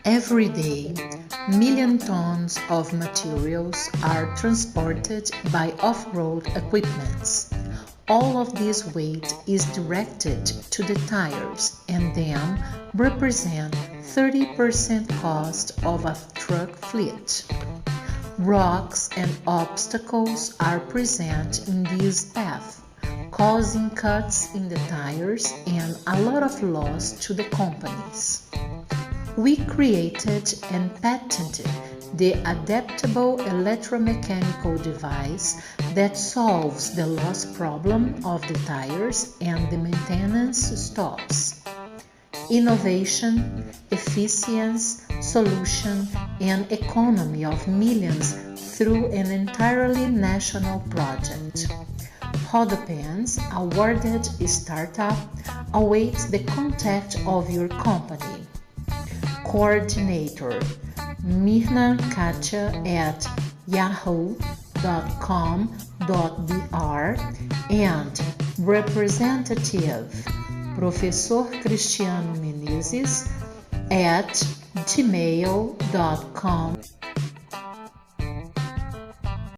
Every day, million tons of materials are transported by off-road equipments. All of this weight is directed to the tires and then represent 30% cost of a truck fleet. Rocks and obstacles are present in this path, causing cuts in the tires and a lot of loss to the companies. We created and patented the adaptable electromechanical device that solves the loss problem of the tires and the maintenance stops. Innovation, efficiency, solution, and economy of millions through an entirely national project. Rodoppens awarded startup awaits the contact of your company. Coordinator Mirna Katia at yahoo.com.br and representative professorcristianomenezes at gmail.com.